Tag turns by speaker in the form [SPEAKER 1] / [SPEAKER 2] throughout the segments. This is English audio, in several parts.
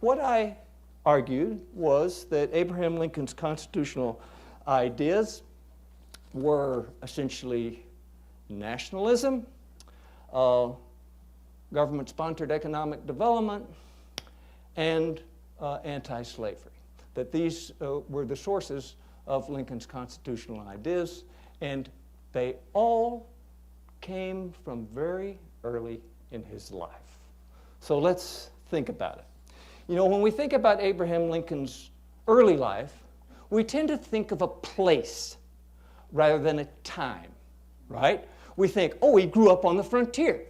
[SPEAKER 1] what I argued was that Abraham Lincoln's constitutional ideas were essentially nationalism, government-sponsored economic development, and anti-slavery. That these were the sources of Lincoln's constitutional ideas, and they all came from very early in his life. So let's think about it. You know, when we think about Abraham Lincoln's early life, we tend to think of a place rather than a time, right? We think, oh, he grew up on the frontier.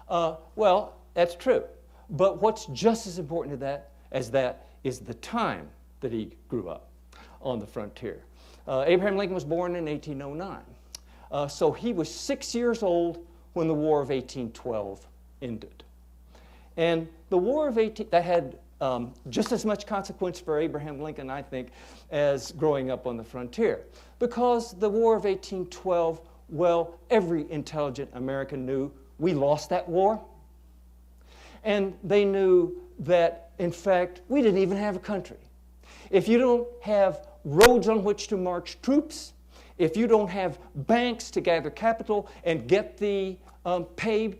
[SPEAKER 1] Well, that's true. But what's just as important as that is the time that he grew up on the frontier. Abraham Lincoln was born in 1809. So he was 6 years old when the War of 1812 ended. And the War of 18, that had just as much consequence for Abraham Lincoln, I think, as growing up on the frontier. Because the War of 1812, well, every intelligent American knew we lost that war. And they knew that, in fact, we didn't even have a country. If you don't have roads on which to march troops, if you don't have banks to gather capital and get the pay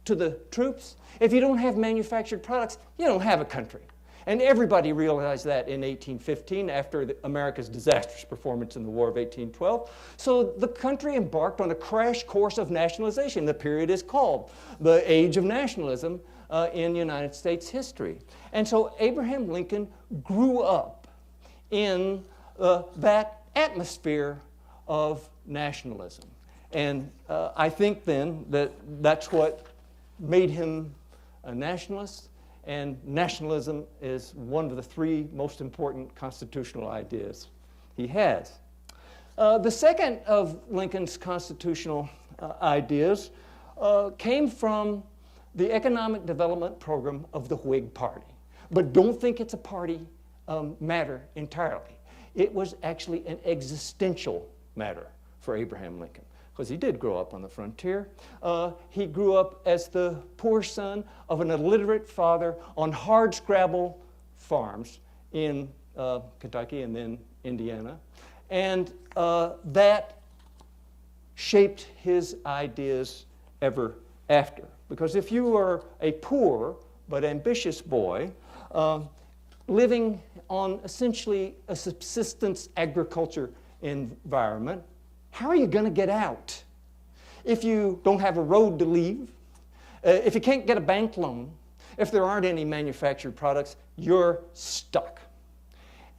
[SPEAKER 1] to the troops, if you don't have manufactured products, you don't have a country. And everybody realized that in 1815 after America's disastrous performance in the War of 1812. So the country embarked on a crash course of nationalization. The period is called the Age of Nationalism in United States history. And so Abraham Lincoln grew up in that atmosphere of nationalism. And I think then that that's what made him a nationalist, and nationalism is one of the three most important constitutional ideas he has. The second of Lincoln's constitutional ideas came from the economic development program of the Whig Party. But don't think it's a party matter entirely. It was actually an existential matter for Abraham Lincoln, because he did grow up on the frontier. He grew up as the poor son of an illiterate father on hardscrabble farms in Kentucky and then Indiana. And that shaped his ideas ever after. Because if you were a poor but ambitious boy living on essentially a subsistence agriculture environment, how are you going to get out? If you don't have a road to leave, if you can't get a bank loan, if there aren't any manufactured products, you're stuck.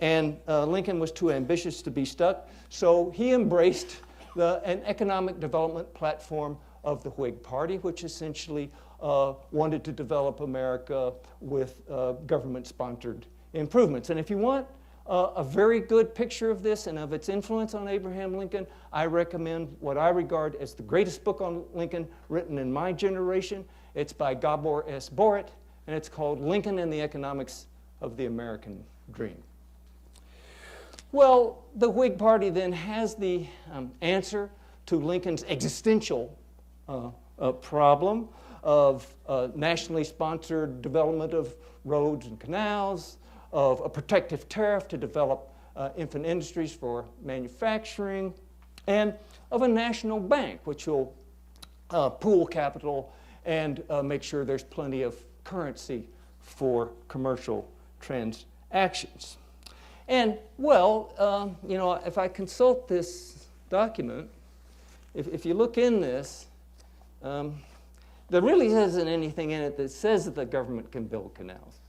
[SPEAKER 1] And Lincoln was too ambitious to be stuck, so he embraced an economic development platform of the Whig Party, which essentially wanted to develop America with government-sponsored improvements. And if you want a very good picture of this and of its influence on Abraham Lincoln, I recommend what I regard as the greatest book on Lincoln written in my generation. It's by Gabor S. Boritt, and it's called Lincoln and the Economics of the American Dream. Well, the Whig Party then has the answer to Lincoln's existential problem of nationally sponsored development of roads and canals, of a protective tariff to develop infant industries for manufacturing, and of a national bank which will pool capital and make sure there's plenty of currency for commercial transactions. And, well, you know, if I consult this document, if you look in this, there really isn't anything in it that says that the government can build canals,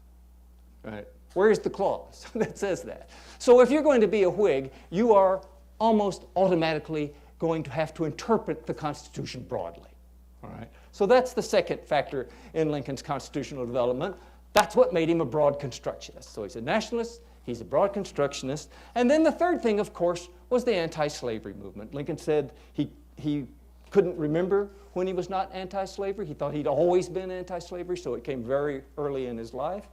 [SPEAKER 1] right? Where's the clause that says that? So if you're going to be a Whig, you are almost automatically going to have to interpret the Constitution broadly, all right? So that's the second factor in Lincoln's constitutional development. That's what made him a broad constructionist. So he's a nationalist, he's a broad constructionist. And then the third thing, of course, was the anti-slavery movement. Lincoln said he couldn't remember when he was not anti-slavery. He thought he'd always been anti-slavery, so it came very early in his life.